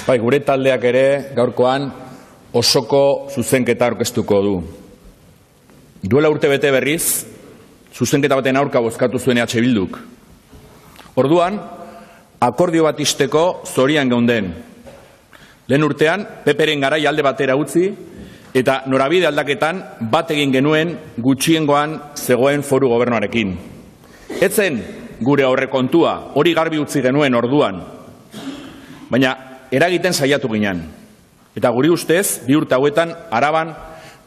Bai, gure taldeak ere gaurkoan osoko zuzenketa aurkeztuko du. Duela urtebete berriz, zuzenketa baten aurka bozkatu zuen EH Bilduk. Orduan, akordio bat isteko zorian geunden. Lehen urtean, PPren garai alde batera utzi, eta norabide aldaketan bat egin genuen gutxiengoan zegoen foru gobernuarekin. Etzen gure aurrekontua, hori garbi utzi genuen orduan, baina eragiten saiatu ginen. Eta guri ustez, bi urte hauetan Araban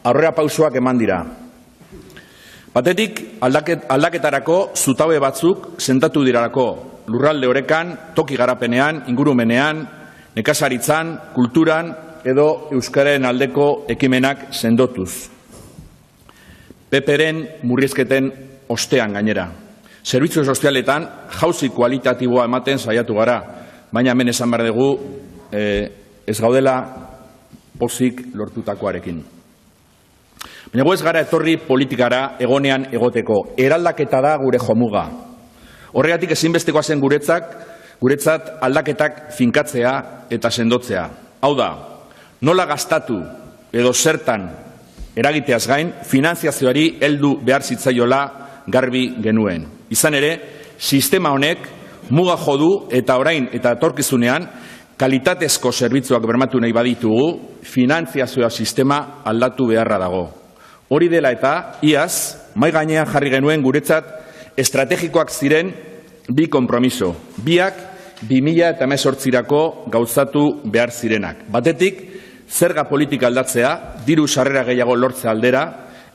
aurrera pausoak eman dira. Batetik, aldaketarako zutabe batzuk sentatu dirarako lurralde orekan, toki garapenean, ingurumenean, nekazaritzan, kulturan edo euskaren aldeko ekimenak sendotuz. PPren murrizketen ostean gainera. Zerbitzu sozialetan jauzi kualitatiboa ematen saiatu gara, baina hemen esan behar dugu ez gaudela pozik lortutakoarekin. Baina ez gara etorri politikara egonean egoteko. Eraldaketa da gure jomuga. Horregatik ezinbestekoa zen guretzat aldaketak finkatzea eta sendotzea. Hau da, nola gastatu edo zertan eragiteaz gain, finanziazioari heldu behar zitzaiola garbi genuen. Izan ere, sistema honek muga jo du eta orain eta etorkizunean kalitatezko zerbitzuak bermatu nahi baditugu, finanziazioa sistema aldatu beharra dago. Hori dela eta, iaz, mai gainean jarri genuen guretzat estrategikoak ziren bi konpromiso. Biak 2018rako gauzatu behar zirenak. Batetik, zerga politika aldatzea, diru sarrera gehiago lortze aldera,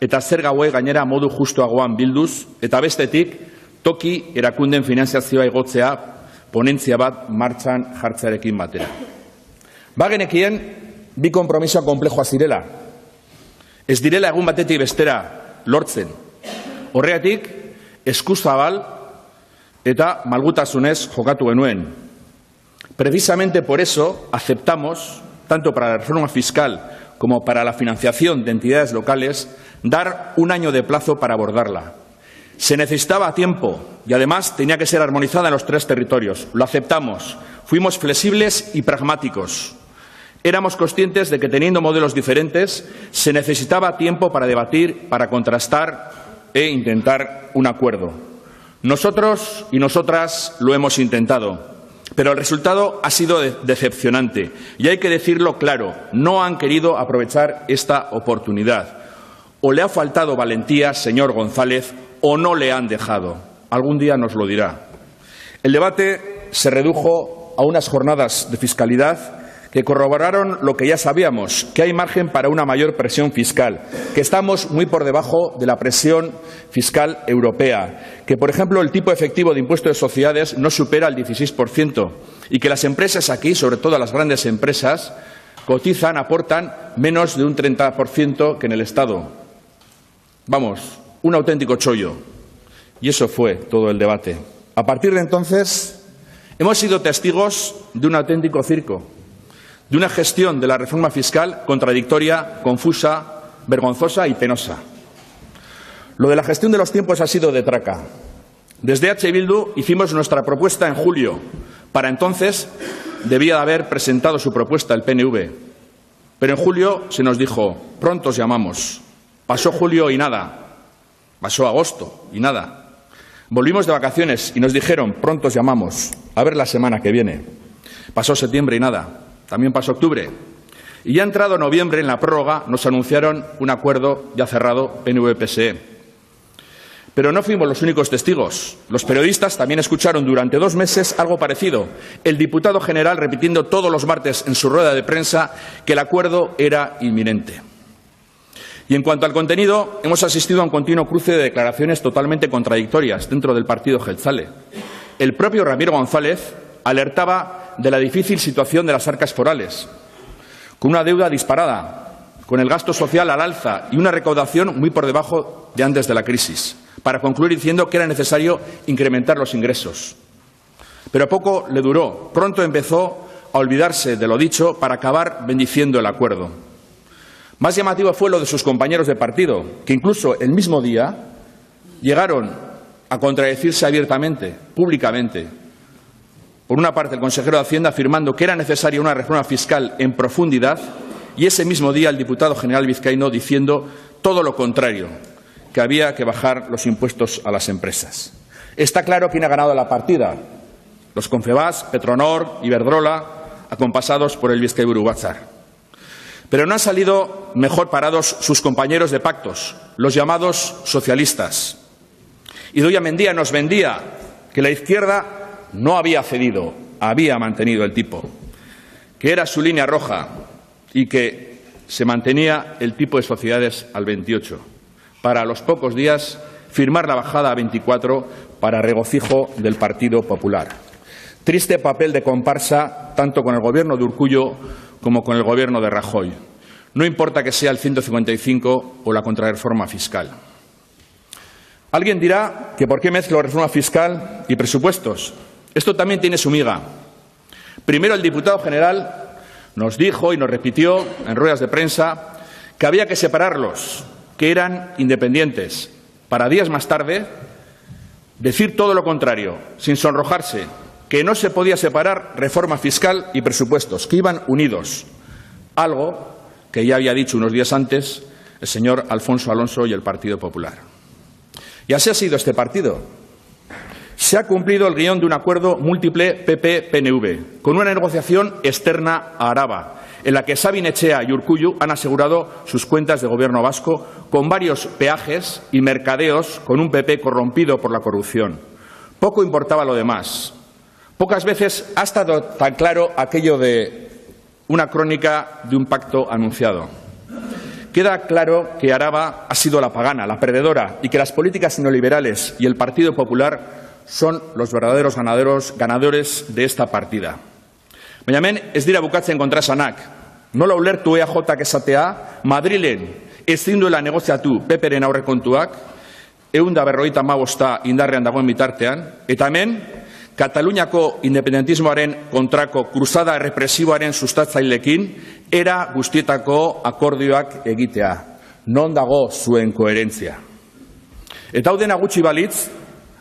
eta zerga hauek gainera modu justuagoan bilduz, eta bestetik, toki erakunden finanziazioa igotzea ponentzia bat martxan jartzearekin batera. Bagenekien, bi konpromisoa konplejoa zirela. Ez direla egun batetik bestera lortzen. Horregatik, eskuzabal eta malgutasunez jokatu genuen. Precisamente por eso aceptamos, tanto para la reforma fiscal como para la financiación de entidades locales, dar un año de plazo para abordarla. Se necesitaba tiempo y además tenía que ser armonizada en los 3 territorios. Lo aceptamos. Fuimos flexibles y pragmáticos. Éramos conscientes de que teniendo modelos diferentes se necesitaba tiempo para debatir, para contrastar e intentar un acuerdo. Nosotros y nosotras lo hemos intentado, pero el resultado ha sido decepcionante y hay que decirlo claro, no han querido aprovechar esta oportunidad. O le ha faltado valentía, señor González, o no le han dejado. Algún día nos lo dirá. El debate se redujo a unas jornadas de fiscalidad que corroboraron lo que ya sabíamos, que hay margen para una mayor presión fiscal, que estamos muy por debajo de la presión fiscal europea, que, por ejemplo, el tipo efectivo de impuesto de sociedades no supera el 16% y que las empresas aquí, sobre todo las grandes empresas, cotizan, aportan menos de un 30% que en el Estado. Vamos, un auténtico chollo. Y eso fue todo el debate. A partir de entonces, hemos sido testigos de un auténtico circo, de una gestión de la reforma fiscal contradictoria, confusa, vergonzosa y penosa. Lo de la gestión de los tiempos ha sido de traca. Desde EH Bildu hicimos nuestra propuesta en julio. Para entonces debía de haber presentado su propuesta el PNV. Pero en julio se nos dijo, pronto os llamamos. Pasó julio y nada. Pasó agosto y nada. Volvimos de vacaciones y nos dijeron, pronto os llamamos. A ver la semana que viene. Pasó septiembre y nada. También pasó octubre. Y ya entrado noviembre, en la prórroga, nos anunciaron un acuerdo ya cerrado, PNV-PSE. Pero no fuimos los únicos testigos. Los periodistas también escucharon durante 2 meses algo parecido. El diputado general repitiendo todos los martes en su rueda de prensa que el acuerdo era inminente. Y en cuanto al contenido, hemos asistido a un continuo cruce de declaraciones totalmente contradictorias dentro del partido Jeltzale. El propio Ramiro González alertaba de la difícil situación de las arcas forales, con una deuda disparada, con el gasto social al alza y una recaudación muy por debajo de antes de la crisis, para concluir diciendo que era necesario incrementar los ingresos. Pero poco le duró. Pronto empezó a olvidarse de lo dicho para acabar bendiciendo el acuerdo. Más llamativo fue lo de sus compañeros de partido, que incluso el mismo día llegaron a contradecirse abiertamente, públicamente. Por una parte, el consejero de Hacienda afirmando que era necesaria una reforma fiscal en profundidad y ese mismo día el diputado general vizcaíno diciendo todo lo contrario, que había que bajar los impuestos a las empresas. Está claro quién ha ganado la partida. Los Confebask, Petronor, Iberdrola, acompasados por el Bizkaiburu Batzar. Pero no han salido mejor parados sus compañeros de pactos, los llamados socialistas. Idoia Mendia nos vendía que la izquierda no había cedido, había mantenido el tipo, que era su línea roja y que se mantenía el tipo de sociedades al 28, para a los pocos días firmar la bajada a 24 para regocijo del Partido Popular. Triste papel de comparsa tanto con el gobierno de Urkullu como con el gobierno de Rajoy. No importa que sea el 155 o la contrarreforma fiscal. Alguien dirá que por qué mezclo reforma fiscal y presupuestos. Esto también tiene su miga. Primero, el diputado general nos dijo y nos repitió en ruedas de prensa que había que separarlos, que eran independientes, para días más tarde decir todo lo contrario, sin sonrojarse, que no se podía separar reforma fiscal y presupuestos, que iban unidos, algo que ya había dicho unos días antes el señor Alfonso Alonso y el Partido Popular. Y así ha sido este partido. Se ha cumplido el guión de un acuerdo múltiple PP-PNV, con una negociación externa a Araba, en la que Sabin Etxea y Urkullu han asegurado sus cuentas de gobierno vasco con varios peajes y mercadeos con un PP corrompido por la corrupción. Poco importaba lo demás. Pocas veces ha estado tan claro aquello de una crónica de un pacto anunciado. Queda claro que Araba ha sido la pagana, la perdedora, y que las políticas neoliberales y el Partido Popular son los verdaderos ganadores de esta partida. Baina hemen ez dira bukatzen kontraesanak. Nola ulertu EAJak esatea, Madrilen ezin duela negoziatu PPren aurrekontuak, 155 indarrean dagoen bitartean, eta hemen Kataluniako independentismoaren kontrako kruzada represiboaren sustatzailekin era guztietako akordioak egitea. Non dago zuen koherentzia? Eta hau dena gutxi balitz,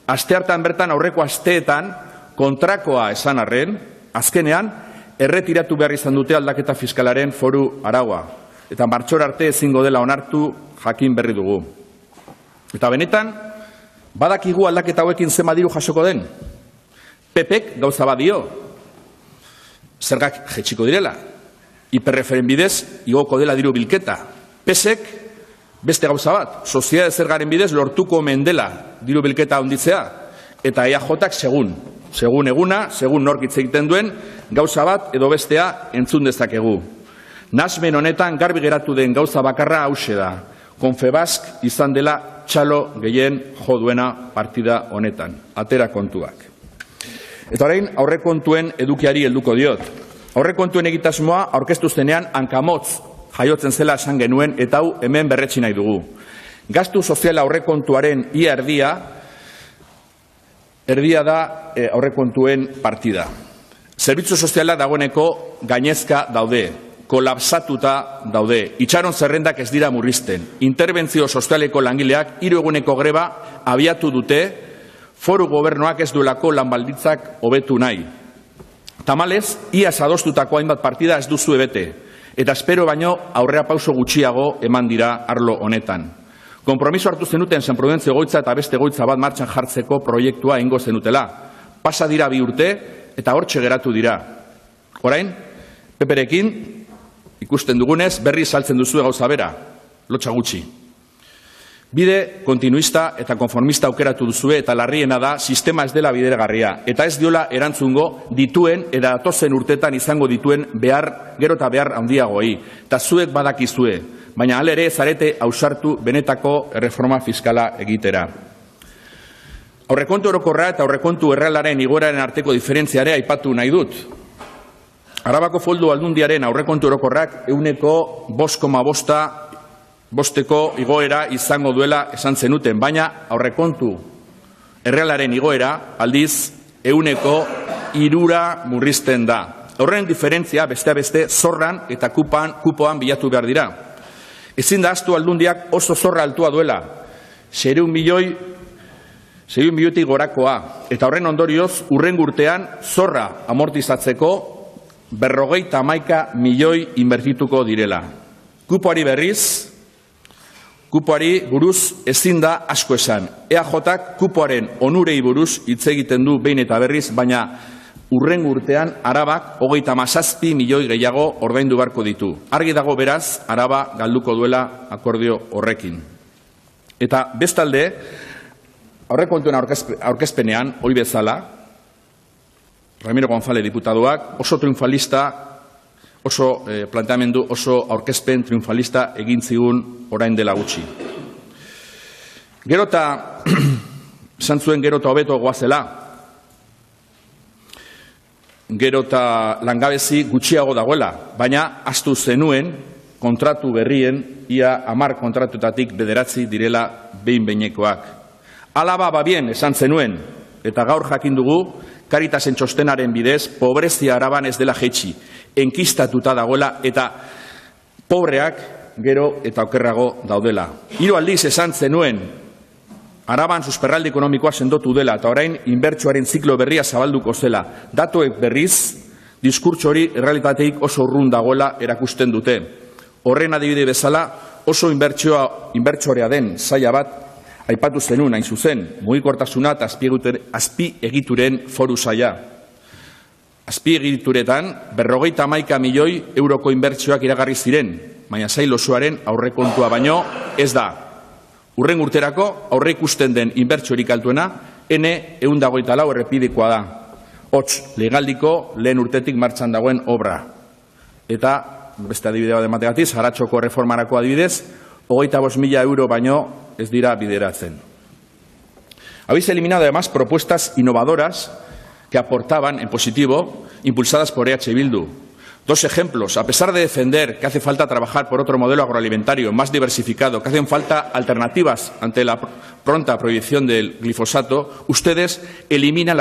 asteartean bertan aurreko asteetan kontrakoa esan arren, azkenean erretiratu behar izan dute aldaketa fiskalaren foru araua. Eta martxor arte ezingo dela onartu jakin berri dugu. Eta benetan, badakigu aldaketa hauekin zenbat diru jasoko den. PPek gauza bat dio, zergak jetxiko direla, hiperreferen bidez igoko dela diru bilketa. PSek beste gauza bat, soziedade zergaren bidez lortuko omen dela diru bilketa handitzea, eta EAJak segun eguna, segun nork hitz egiten duen, gauza bat edo bestea entzun dezakegu. Nasmen honetan garbi geratu den gauza bakarra hauxe da, Confebask izan dela txalo gehien jo duena partida honetan, atera kontuak. Eta orain aurrekontuen edukiari helduko diot. Aurrekontuen egitasmoa aurkeztu zenean hankamotz jaiotzen zela esan genuen eta hau hemen berretsi nahi dugu. Gastu soziala aurrekontuaren ia erdia da aurrekontuen partida. Zerbitzu soziala dagoeneko gainezka daude, kolapsatuta daude, itxaron zerrendak ez dira murrizten, interbentzio sozialeko langileak 3 eguneko greba abiatu dute, foru gobernuak ez duelako lanbalditzak hobetu nahi. Tamalez, iaz adostutako hainbat partida ez duzu bete, eta espero baino aurrea pauso gutxiago eman dira arlo honetan. Konpromiso hartu zenuten San Prudentzio egoitza eta beste egoitza bat martxan jartzeko proiektua egingo zenutela. Pasa dira 2 urte eta hortxe geratu dira. Orain, PPrekin ikusten dugunez berri saltzen duzu gauza bera, lotxa gutxi. Bide kontinuista eta konformista aukeratu duzue eta larriena da sistema ez dela bideragarria eta ez diola erantzungo dituen eta datozen urtetan izango dituen gero eta behar handiagoei. Eta zuek badakizue, baina alere zarete ausartu benetako erreforma fiskala egitera. Aurrekontu orokorra eta aurrekontu errealaren igoeraren arteko diferentziare aipatu nahi dut. Arabako Foru Aldundiaren aurrekontu orokorrak 5,5% igoera izango duela esan zenuten, baina aurrekontu errealaren igoera aldiz 3% murrizten da. Horren diferentzia beste beste zorran eta kupoan bilatu behar dira. Ezin da ahaztu Aldundiak oso zorra altua duela, 600 milioi 6 milioitik gorakoa, eta horren ondorioz, urrengo urtean zorra amortizatzeko 51 milioi inbertituko direla. Kupoari berriz, kupoari buruz ezin da asko esan. EAJak kupoaren onurei buruz hitz egiten du behin eta berriz, baina urrengo urtean Arabak 37 milioi gehiago ordaindu beharko ditu. Argi dago beraz, Araba galduko duela akordio horrekin. Eta bestalde, aurrekontuen aurkezpenean, hori bezala, Ramiro González diputadoak oso triunfalista, oso planteamendu, oso aurkezpen triunfalista egin zigun orain dela gutxi. Gero eta, esan zuen gero eta hobeto goazela, gero eta langabezi gutxiago dagoela, baina ahaztu zenuen kontratu berrien, ia 10 kontratutatik 9 direla behin-behinekoak. Alaba ba bien, esan zenuen, eta gaur jakin dugu, Karitasen txostenaren bidez, pobrezia Araban ez dela jaitsi, enkistatuta dagoela eta pobreak gero eta okerrago daudela. 3 aldiz esan zenuen, Araban susperraldi ekonomikoa sendotu dela eta orain inbertsioaren ziklo berria zabalduko zela. Datuek berriz, diskurtso hori errealitateik oso urrun dagoela erakusten dute. Horren adibide bezala, oso inbertsioarea den saila bat aipatu zenun, hain zuzen, mugikortasuna eta azpiegituren foru saila. Azpiegituretan, 51 milioi euroko inbertsioak iragarri ziren, baina sail osoaren aurrekontua baino ez da. Urren urterako aurre ikusten den inbertsiorik altuena, N124 errepidikoa da. Hots, legaldiko lehen urtetik martxan dagoen obra. Eta, beste adibidea bat emategatik, Garatxoko reformarako adibidez, 25.000 euro baino ez dira bideratzen. Habéis eliminado además propuestas innovadoras que aportaban en positivo, impulsadas por EH Bildu. 2 ejemplos. A pesar de defender que hace falta trabajar por otro modelo agroalimentario más diversificado, que hacen falta alternativas ante la pronta prohibición del glifosato, ustedes eliminan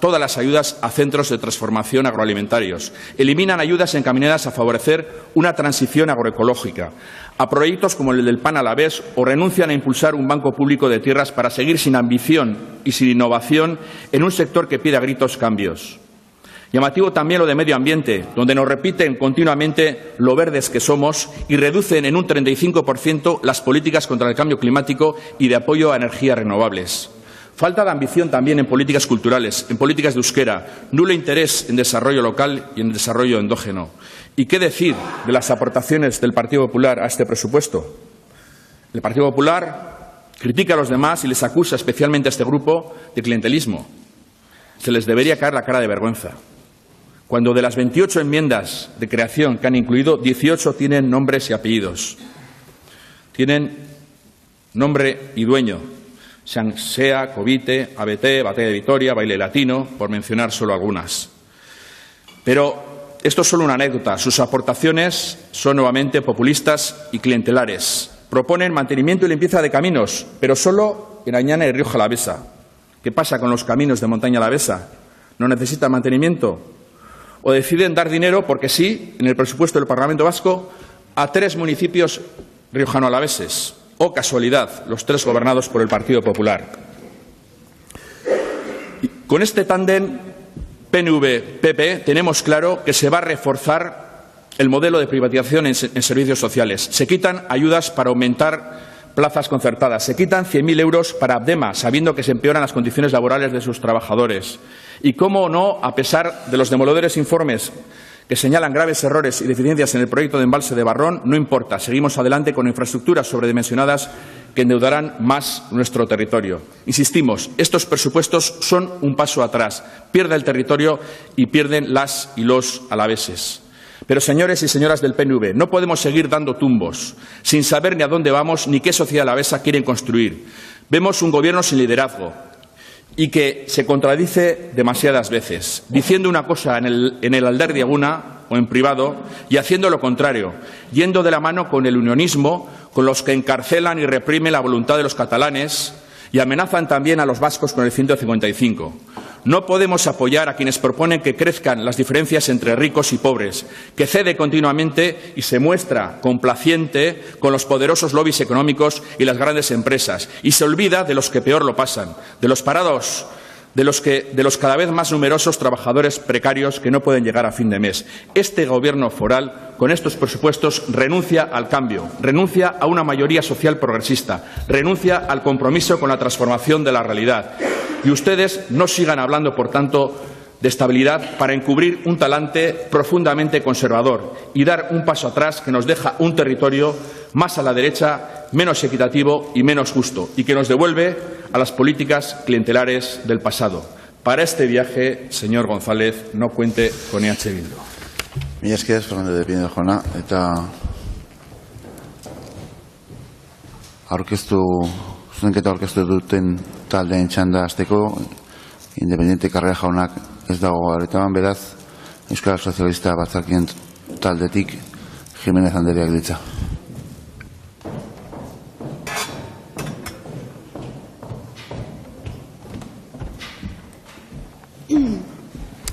todas las ayudas a centros de transformación agroalimentarios. Eliminan ayudas encaminadas a favorecer una transición agroecológica, a proyectos como el del pan alavés, o renuncian a impulsar un banco público de tierras para seguir sin ambición y sin innovación en un sector que pide a gritos cambios. Llamativo también lo de medio ambiente, donde nos repiten continuamente lo verdes que somos y reducen en un 35% las políticas contra el cambio climático y de apoyo a energías renovables. Falta de ambición también en políticas culturales, en políticas de euskera, nulo interés en desarrollo local y en desarrollo endógeno. ¿Y qué decir de las aportaciones del Partido Popular a este presupuesto? El Partido Popular critica a los demás y les acusa especialmente a este grupo de clientelismo. Se les debería caer la cara de vergüenza. Cuando de las 28 enmiendas de creación que han incluido, 18 tienen nombres y apellidos. Tienen nombre y dueño. Sea, Covite, ABT, Batalla de Vitoria, Baile Latino, por mencionar solo algunas. Pero esto es solo una anécdota. Sus aportaciones son nuevamente populistas y clientelares. Proponen mantenimiento y limpieza de caminos, pero solo en Añana y Rioja Alavesa. ¿Qué pasa con los caminos de montaña alavesa? ¿No necesitan mantenimiento? O deciden dar dinero, porque sí, en el presupuesto del Parlamento Vasco, a 3 municipios riojano-alaveses. O casualidad, los 3 gobernados por el Partido Popular. Y con este tándem PNV-PP tenemos claro que se va a reforzar el modelo de privatización en servicios sociales. Se quitan ayudas para aumentar plazas concertadas. Se quitan 100.000 euros para Abdema, sabiendo que se empeoran las condiciones laborales de sus trabajadores. Y cómo no, a pesar de los demoledores informes que señalan graves errores y deficiencias en el proyecto de embalse de Barrón, no importa. Seguimos adelante con infraestructuras sobredimensionadas que endeudarán más nuestro territorio. Insistimos, estos presupuestos son un paso atrás. Pierde el territorio y pierden las y los alaveses. Pero, señores y señoras del PNV, no podemos seguir dando tumbos, sin saber ni a dónde vamos ni qué sociedad alavesa quieren construir. Vemos un gobierno sin liderazgo y que se contradice demasiadas veces, diciendo una cosa en el Alderdi Eguna o en privado y haciendo lo contrario, yendo de la mano con el unionismo, con los que encarcelan y reprimen la voluntad de los catalanes y amenazan también a los vascos con el 155. No podemos apoyar a quienes proponen que crezcan las diferencias entre ricos y pobres, que cede continuamente y se muestra complaciente con los poderosos lobbies económicos y las grandes empresas, y se olvida de los que peor lo pasan, de los parados, de los cada vez más numerosos trabajadores precarios que no pueden llegar a fin de mes. Este Gobierno foral, con estos presupuestos, renuncia al cambio, renuncia a una mayoría social progresista, renuncia al compromiso con la transformación de la realidad. Y ustedes no sigan hablando, por tanto, de estabilidad para encubrir un talante profundamente conservador y dar un paso atrás que nos deja un territorio más a la derecha, menos equitativo y menos justo, y que nos devuelve a las políticas clientelares del pasado. Para este viaje, señor González, no cuente con EH Bildu. Mila esker, Fernández de Pinedo jauna, eta zuzenketa aurkeztu duten taldeen txanda hasteko, Independiente Karrea jaunak ez dago aretaban, beraz, Euskal Sozialista batzarkien taldetik Jimenez Andreak ditza.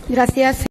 Gracias.